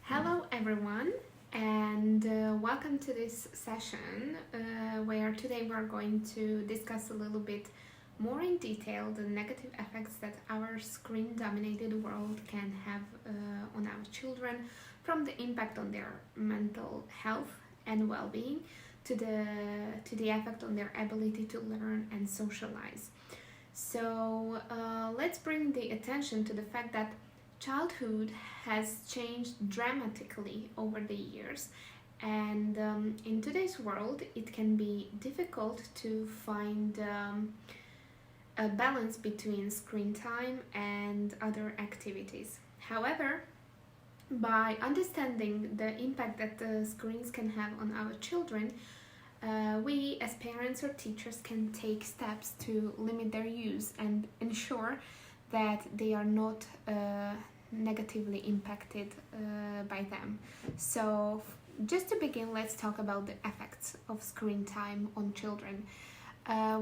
Hello, everyone, and welcome to this session where today we're going to discuss a little bit more in detail the negative effects that our screen dominated world can have on our children, from the impact on their mental health and well being to the effect on their ability to learn and socialize. So, let's bring the attention to the fact that childhood has changed dramatically over the years, and in today's world, it can be difficult to find a balance between screen time and other activities. However, by understanding the impact that the screens can have on our children, we as parents or teachers can take steps to limit their use and ensure that they are not negatively impacted by them. So, just to begin, let's talk about the effects of screen time on children.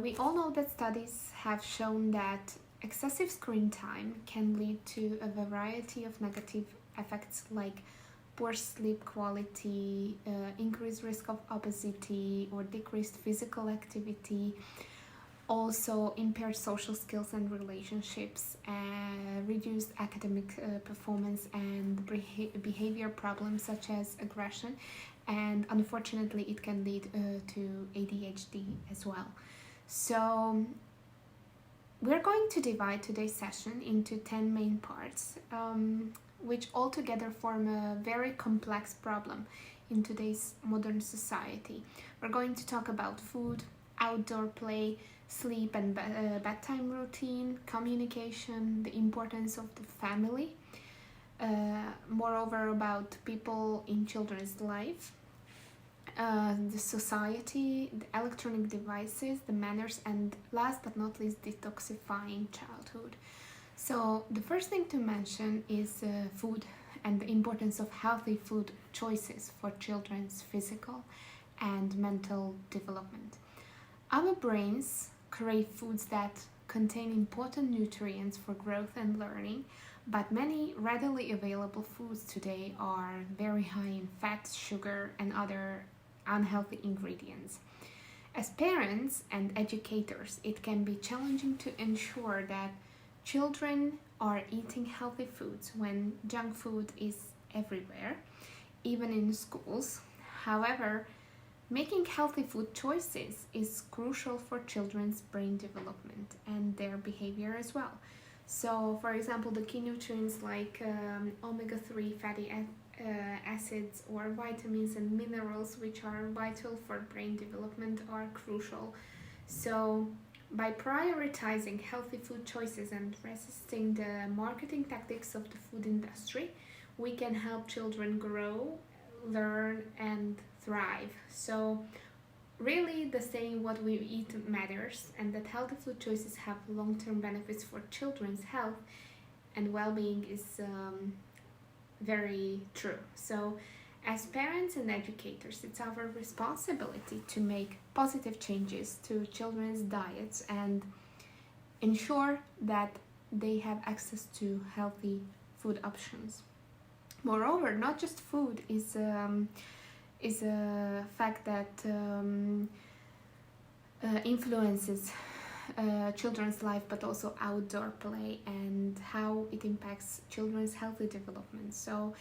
We all know that studies have shown that excessive screen time can lead to a variety of negative effects like poor sleep quality, increased risk of obesity or decreased physical activity, also impaired social skills and relationships, reduced academic performance, and behavior problems such as aggression, and unfortunately it can lead to ADHD as well. So we're going to divide today's session into 10 main parts, which altogether form a very complex problem in today's modern society. We're going to talk about food, outdoor play, sleep and bedtime routine, communication, the importance of the family, moreover about people in children's life, the society, the electronic devices, the manners, and last but not least, detoxifying childhood. So the first thing to mention is food and the importance of healthy food choices for children's physical and mental development. Our brains crave foods that contain important nutrients for growth and learning, but many readily available foods today are very high in fat, sugar, and other unhealthy ingredients. As parents and educators, it can be challenging to ensure that children are eating healthy foods when junk food is everywhere, even in schools. However, making healthy food choices is crucial for children's brain development and their behavior as well. So, for example, the key nutrients like omega-3 fatty acids or vitamins and minerals, which are vital for brain development, are crucial. So, by prioritizing healthy food choices and resisting the marketing tactics of the food industry, we can help children grow, learn, and thrive. So, really, the saying what we eat matters, and that healthy food choices have long term benefits for children's health and well being is very true. So, as parents and educators, it's our responsibility to make positive changes to children's diets and ensure that they have access to healthy food options. Moreover, not just food is a fact that influences children's life, but also outdoor play and how it impacts children's healthy development. So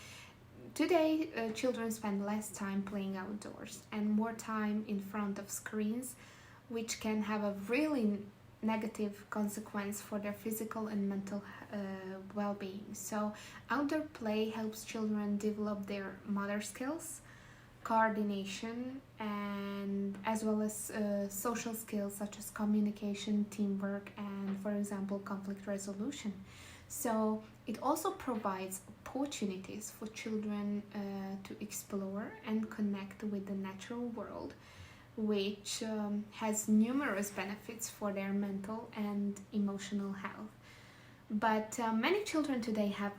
today, children spend less time playing outdoors and more time in front of screens, which can have a really negative consequence for their physical and mental well-being. So outdoor play helps children develop their motor skills, coordination, and as well as social skills such as communication, teamwork, and for example conflict resolution. So it also provides opportunities for children to explore and connect with the natural world, which has numerous benefits for their mental and emotional health. But many children today have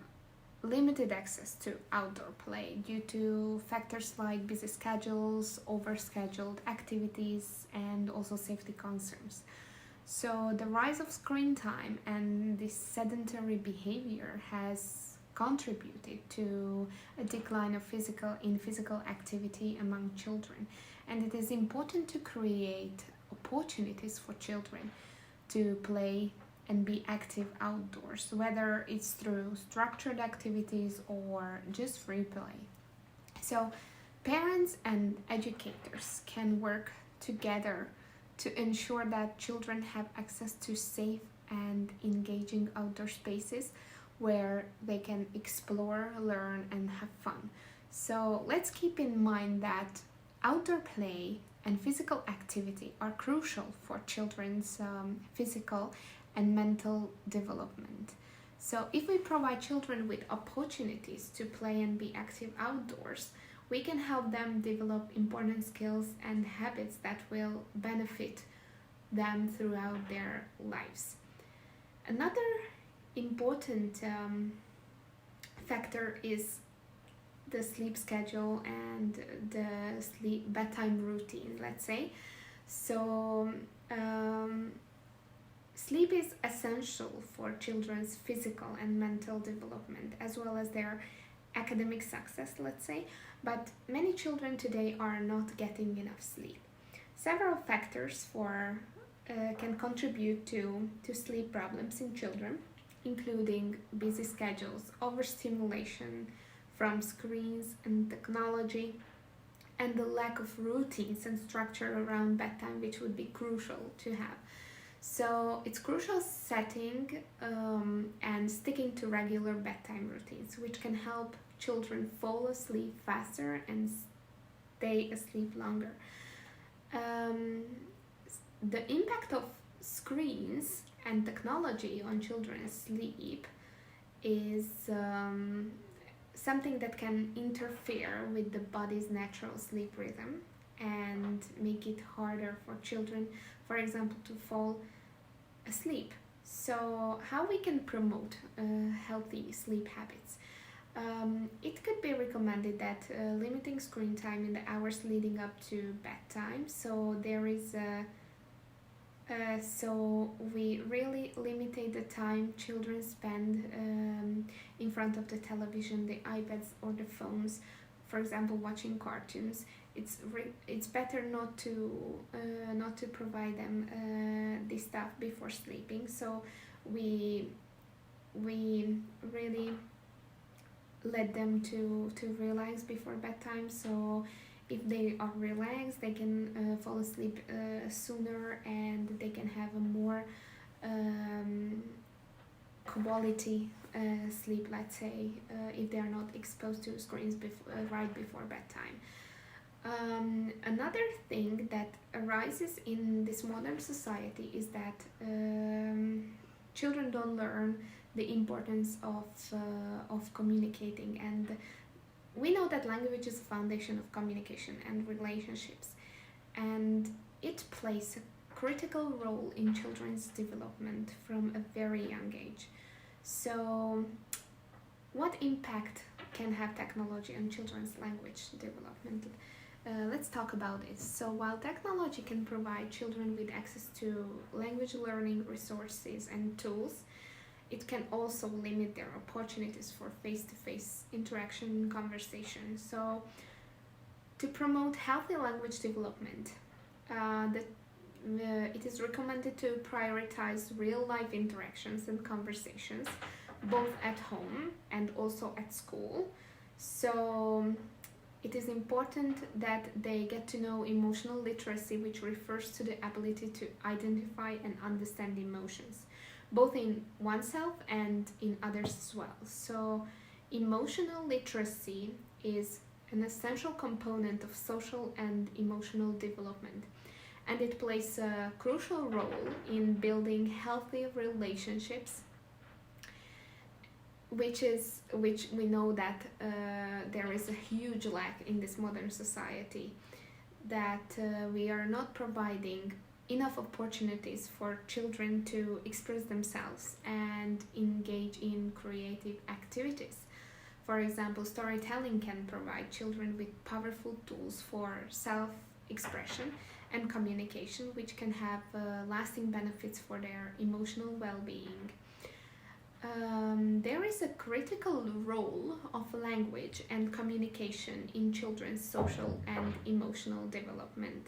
limited access to outdoor play due to factors like busy schedules, overscheduled activities, and also safety concerns. So the rise of screen time and this sedentary behavior has contributed to a decline of physical activity among children. And it is important to create opportunities for children to play and be active outdoors, whether it's through structured activities or just free play. So parents and educators can work together to ensure that children have access to safe and engaging outdoor spaces where they can explore, learn, and have fun. So let's keep in mind that outdoor play and physical activity are crucial for children's physical and mental development. So if we provide children with opportunities to play and be active outdoors, we can help them develop important skills and habits that will benefit them throughout their lives. Another important factor is the sleep schedule and the sleep bedtime routine, let's say. So sleep is essential for children's physical and mental development as well as their academic success, let's say, but many children today are not getting enough sleep. Several factors can contribute to sleep problems in children, including busy schedules, overstimulation from screens and technology, and the lack of routines and structure around bedtime, which would be crucial to have. So it's crucial setting and sticking to regular bedtime routines, which can help children fall asleep faster and stay asleep longer. The impact of screens and technology on children's sleep is something that can interfere with the body's natural sleep rhythm and make it harder for children, for example, to fall asleep. So how we can promote healthy sleep habits? It could be recommended that limiting screen time in the hours leading up to bedtime. So there is so we really limited the time children spend in front of the television, the iPads or the phones, for example, watching cartoons. It's better not to provide them this stuff before sleeping. So we really let them to relax before bedtime. So if they are relaxed, they can fall asleep sooner, and they can have a more quality sleep, let's say, if they are not exposed to screens right before bedtime. Another thing that arises in this modern society is that children don't learn the importance of communicating, and we know that language is a foundation of communication and relationships, and it plays a critical role in children's development from a very young age. So what impact can have technology on children's language development? Let's talk about it. So while technology can provide children with access to language learning resources and tools, it can also limit their opportunities for face-to-face interaction and conversation. So to promote healthy language development, it is recommended to prioritize real-life interactions and conversations, both at home and also at school. So it is important that they get to know emotional literacy, which refers to the ability to identify and understand emotions, both in oneself and in others as well. So emotional literacy is an essential component of social and emotional development, and it plays a crucial role in building healthy relationships, which we know that there is a huge lack in this modern society, that we are not providing enough opportunities for children to express themselves and engage in creative activities. For example, storytelling can provide children with powerful tools for self-expression and communication, which can have lasting benefits for their emotional well-being. there is a critical role of language and communication in children's social and emotional development.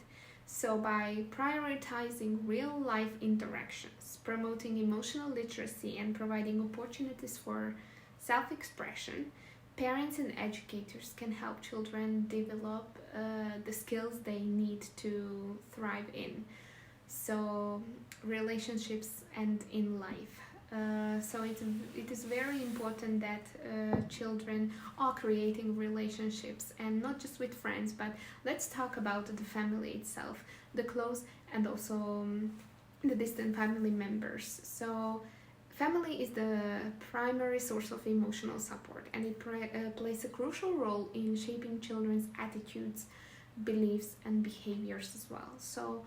So, by prioritizing real life interactions, promoting emotional literacy, and providing opportunities for self expression, parents and educators can help children develop the skills they need to thrive in. So, relationships and in life. So it is very important that children are creating relationships, and not just with friends, but let's talk about the family itself, the close and also the distant family members. So family is the primary source of emotional support, and it plays a crucial role in shaping children's attitudes, beliefs, and behaviors as well. So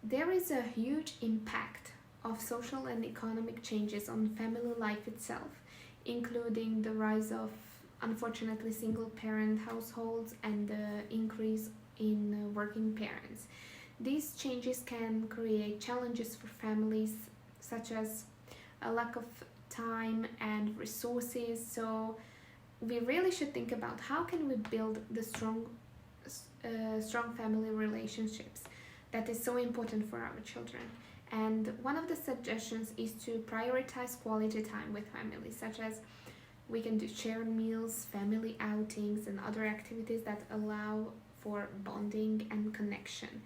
there is a huge impact of social and economic changes on family life itself, including the rise of, unfortunately, single parent households and the increase in working parents. These changes can create challenges for families, such as a lack of time and resources. So we really should think about how can we build the strong family relationships that is so important for our children. And one of the suggestions is to prioritize quality time with family, such as we can do shared meals, family outings, and other activities that allow for bonding and connection.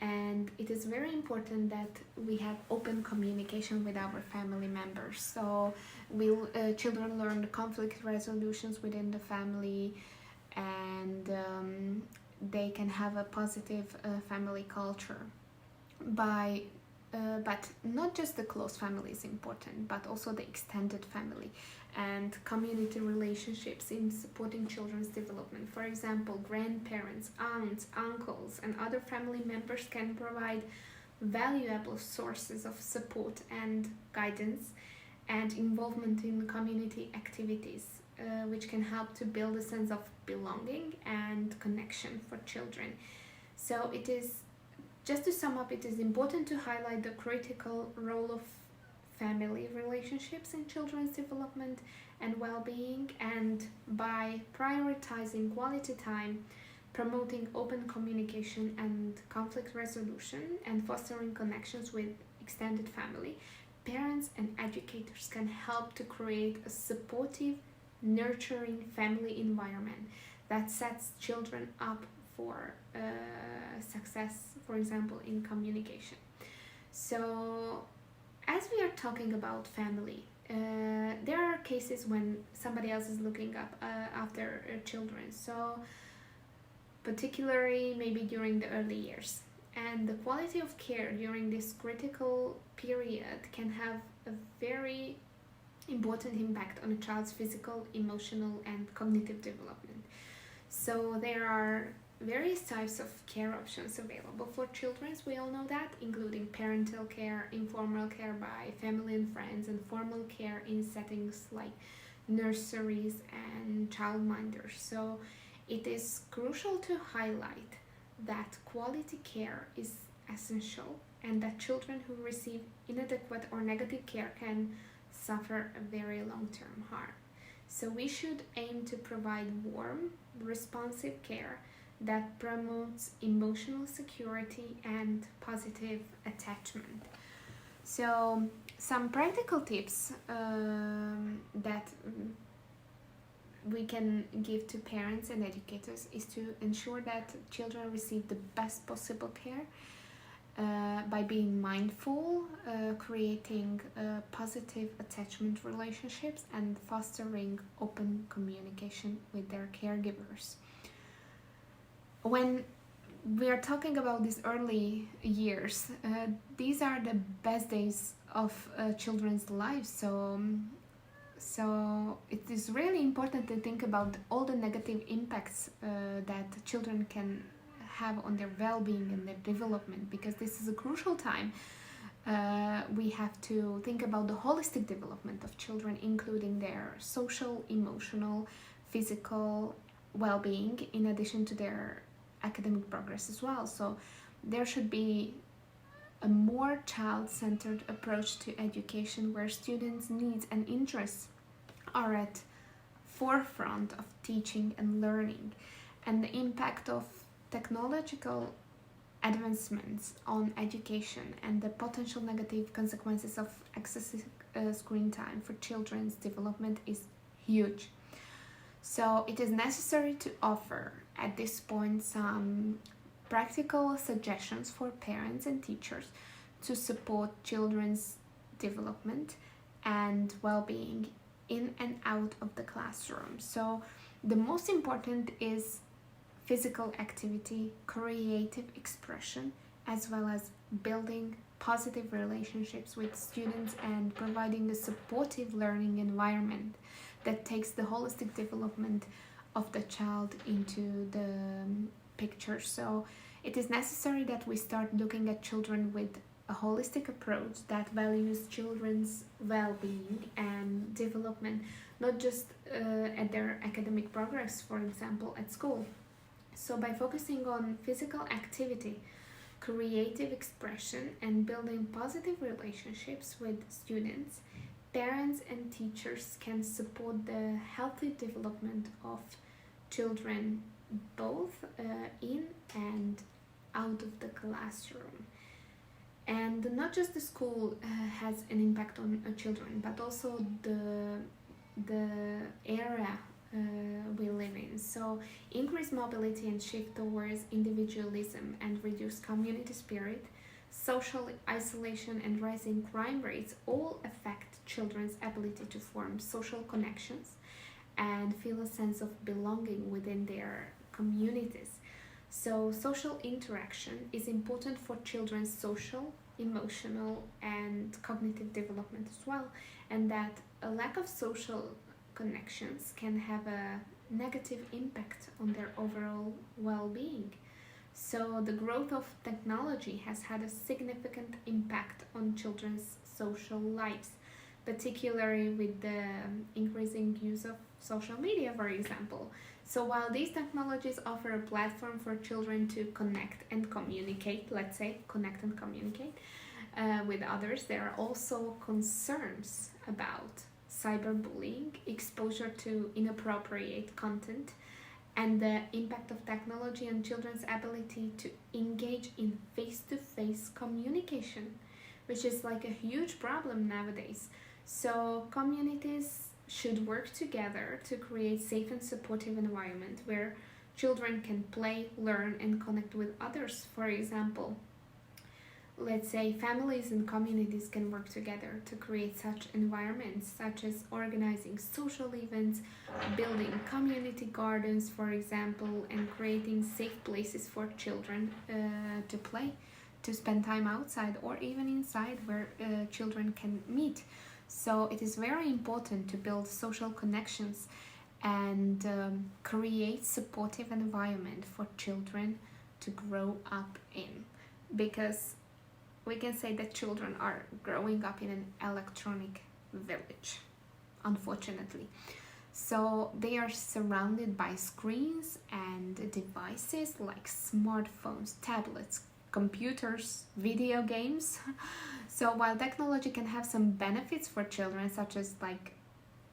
And it is very important that we have open communication with our family members. So children learn the conflict resolutions within the family, and they can have a positive family culture but not just the close family is important, but also the extended family and community relationships in supporting children's development. For example, grandparents, aunts, uncles, and other family members can provide valuable sources of support and guidance and involvement in community activities, which can help to build a sense of belonging and connection for children. So it is, just to sum up, it is important to highlight the critical role of family relationships in children's development and well-being, and by prioritizing quality time, promoting open communication and conflict resolution, and fostering connections with extended family, parents and educators can help to create a supportive, nurturing family environment that sets children up for success, for example, in communication. So as we are talking about family, there are cases when somebody else is looking up after children, so particularly maybe during the early years, and the quality of care during this critical period can have a very important impact on a child's physical, emotional, and cognitive development. So there are various types of care options available for children, we all know that, including parental care, informal care by family and friends, and formal care in settings like nurseries and childminders. So it is crucial to highlight that quality care is essential, and that children who receive inadequate or negative care can suffer a very long-term harm. So we should aim to provide warm, responsive care that promotes emotional security and positive attachment. So some practical tips that we can give to parents and educators is to ensure that children receive the best possible care by being mindful, creating positive attachment relationships, and fostering open communication with their caregivers. When we are talking about these early years, these are the best days of children's lives. So it is really important to think about all the negative impacts that children can have on their well-being and their development, because this is a crucial time. We have to think about the holistic development of children, including their social, emotional, physical well-being, in addition to their academic progress as well. So there should be a more child-centered approach to education where students' needs and interests are at forefront of teaching and learning, and the impact of technological advancements on education and the potential negative consequences of excessive screen time for children's development is huge. So it is necessary to offer at this point some practical suggestions for parents and teachers to support children's development and well-being in and out of the classroom. So the most important is physical activity, creative expression, as well as building positive relationships with students and providing a supportive learning environment that takes the holistic development of the child into the picture. So it is necessary that we start looking at children with a holistic approach that values children's well-being and development, not just at their academic progress, for example, at school. So by focusing on physical activity, creative expression, and building positive relationships with students, parents and teachers can support the healthy development of children both in and out of the classroom. And not just the school has an impact on children, but also the area we live in. So increased mobility and shift towards individualism and reduced community spirit, social isolation and rising crime rates all affect children's ability to form social connections and feel a sense of belonging within their communities. So social interaction is important for children's social, emotional, and cognitive development as well, and that a lack of social connections can have a negative impact on their overall well-being. So the growth of technology has had a significant impact on children's social lives, particularly with the increasing use of social media, for example. So while these technologies offer a platform for children to connect and communicate, let's say connect and communicate with others, there are also concerns about cyberbullying, exposure to inappropriate content, and the impact of technology on children's ability to engage in face-to-face communication, which is like a huge problem nowadays. So communities should work together to create safe and supportive environment where children can play, learn, and connect with others. For example, let's say families and communities can work together to create such environments, such as organizing social events, building community gardens, for example, and creating safe places for children to play, to spend time outside or even inside where children can meet. So it is very important to build social connections and create supportive environment for children to grow up in, because we can say that children are growing up in an electronic village, unfortunately. So they are surrounded by screens and devices like smartphones, tablets, computers, video games. So while technology can have some benefits for children, such as like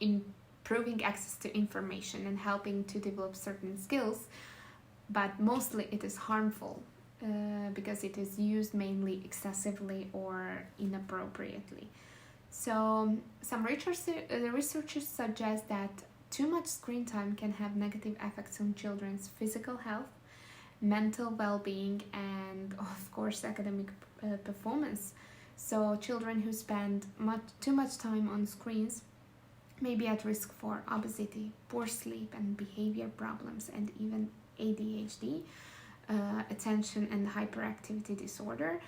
improving access to information and helping to develop certain skills, but mostly it is harmful because it is used mainly excessively or inappropriately. So some researchers suggest that too much screen time can have negative effects on children's physical health, mental well-being, and of course academic performance. So children who spend too much time on screens may be at risk for obesity, poor sleep and behavior problems, and even ADHD, attention and hyperactivity disorder.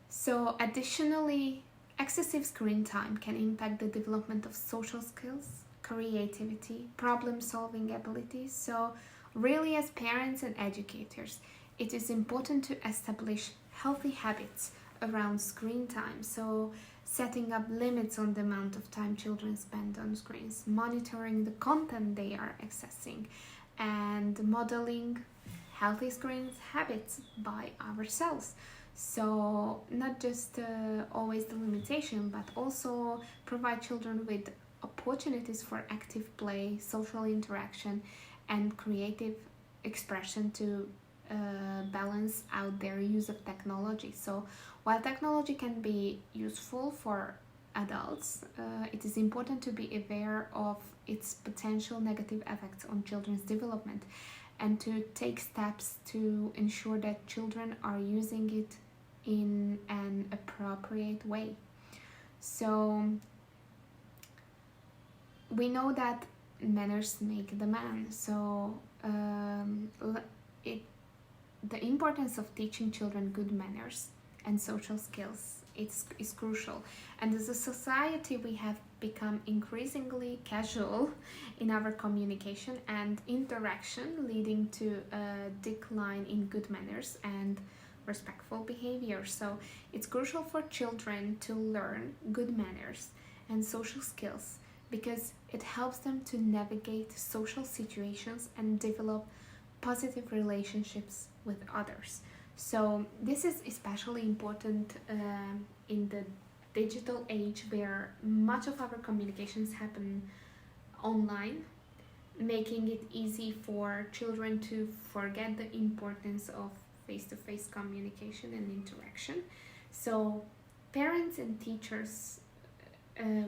So additionally, excessive screen time can impact the development of social skills, creativity, problem-solving abilities. So really, as parents and educators, it is important to establish healthy habits around screen time. So setting up limits on the amount of time children spend on screens, monitoring the content they are accessing, and modeling healthy screens habits by ourselves. So not just always the limitation, but also provide children with opportunities for active play, social interaction, and creative expression to balance out their use of technology. So while technology can be useful for adults, it is important to be aware of its potential negative effects on children's development and to take steps to ensure that children are using it in an appropriate way. So we know that manners make the man. So the importance of teaching children good manners and social skills is crucial. And as a society, we have become increasingly casual in our communication and interaction, leading to a decline in good manners and respectful behavior. So it's crucial for children to learn good manners and social skills because it helps them to navigate social situations and develop positive relationships with others. So this is especially important in the digital age where much of our communications happen online, making it easy for children to forget the importance of face-to-face communication and interaction. So parents and teachers,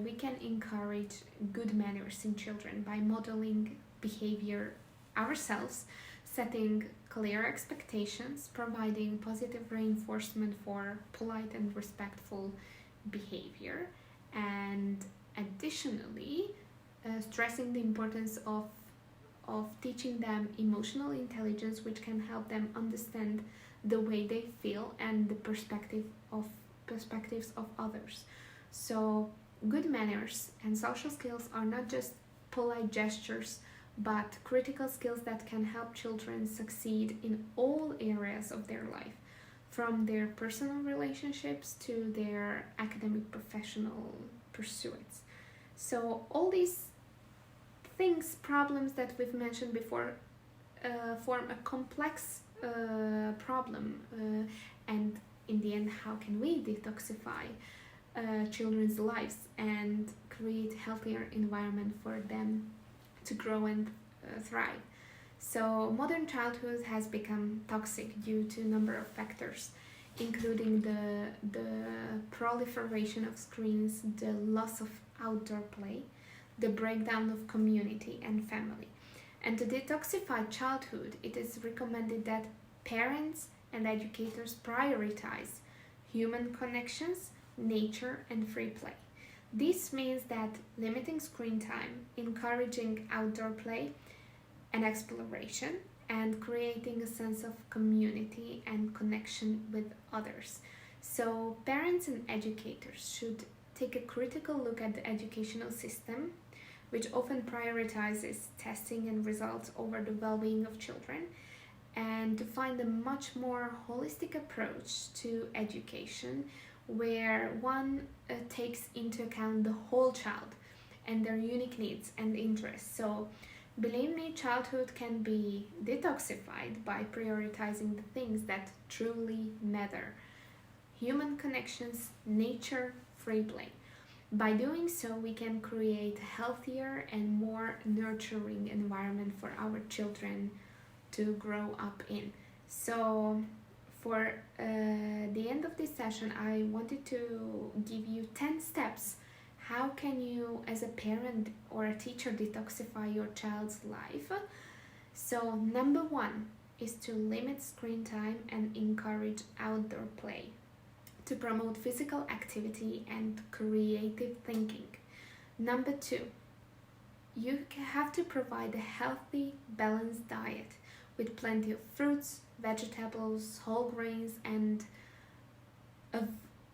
we can encourage good manners in children by modeling behavior ourselves, setting clear expectations, providing positive reinforcement for polite and respectful behavior, and additionally stressing the importance of teaching them emotional intelligence, which can help them understand the way they feel and the perspectives of others. So good manners and social skills are not just polite gestures, but critical skills that can help children succeed in all areas of their life, from their personal relationships to their academic professional pursuits. So all these things, problems that we've mentioned before, form a complex problem, and in the end, how can we detoxify children's lives and create healthier environment for them to grow and thrive? So modern childhood has become toxic due to a number of factors, including the proliferation of screens, the loss of outdoor play, the breakdown of community and family. And to detoxify childhood, it is recommended that parents and educators prioritize human connections, nature, and free play. This means that limiting screen time, encouraging outdoor play and exploration, and creating a sense of community and connection with others. So parents and educators should take a critical look at the educational system, which often prioritizes testing and results over the well-being of children, and to find a much more holistic approach to education where one takes into account the whole child and their unique needs and interests. So believe me, childhood can be detoxified by prioritizing the things that truly matter: human connections, nature, free play. By doing so, we can create a healthier and more nurturing environment for our children to grow up in. So for the end of this session, I wanted to give you 10 steps. How can you, as a parent or a teacher, detoxify your child's life? So number 1 is to limit screen time and encourage outdoor play, to promote physical activity and creative thinking. Number 2, you have to provide a healthy, balanced diet with plenty of fruits, vegetables, whole grains, and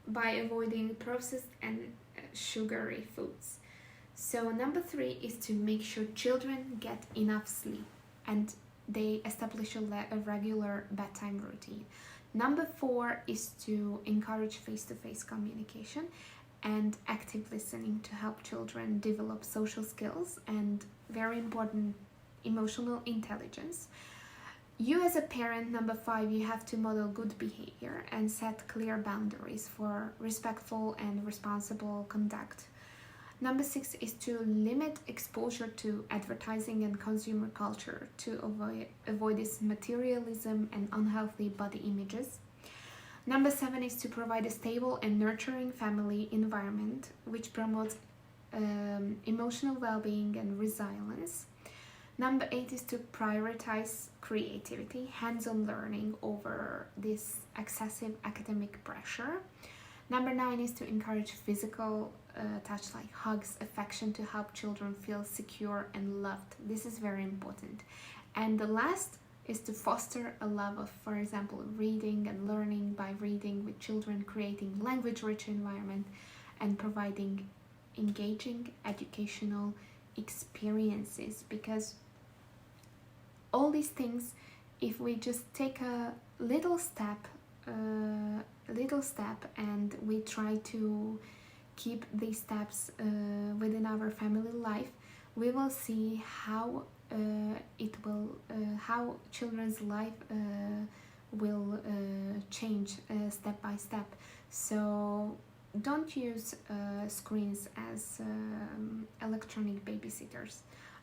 by avoiding processed and sugary foods. So number 3 is to make sure children get enough sleep and they establish a regular bedtime routine. Number 4 is to encourage face-to-face communication and active listening to help children develop social skills and, very important, emotional intelligence. You as a parent, number 5, you have to model good behavior and set clear boundaries for respectful and responsible conduct. Number 6 is to limit exposure to advertising and consumer culture to avoid this materialism and unhealthy body images. Number 7 is to provide a stable and nurturing family environment which promotes emotional well-being and resilience. Number 8 is to prioritize creativity, hands-on learning over this excessive academic pressure. Number 9 is to encourage physical touch like hugs, affection to help children feel secure and loved. This is very important. And the last is to foster a love of, for example, reading and learning by reading with children, creating language-rich environment and providing engaging educational experiences, because all these things, if we just take a little step and we try to keep these steps within our family life, we will see how how children's life will change step by step. So don't use screens as electronic babysitters.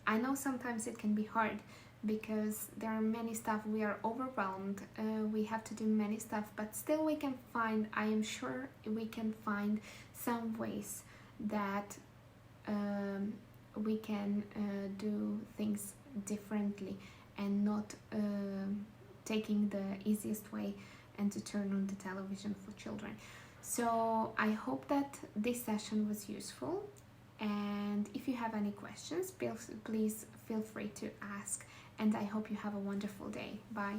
I know sometimes it can be hard because there are many stuff, we are overwhelmed, we have to do many stuff, but still we can find, I am sure we can find some ways that we can do things differently and not taking the easiest way and to turn on the television for children. So I hope that this session was useful, and if you have any questions, please feel free to ask, and I hope you have a wonderful day. Bye.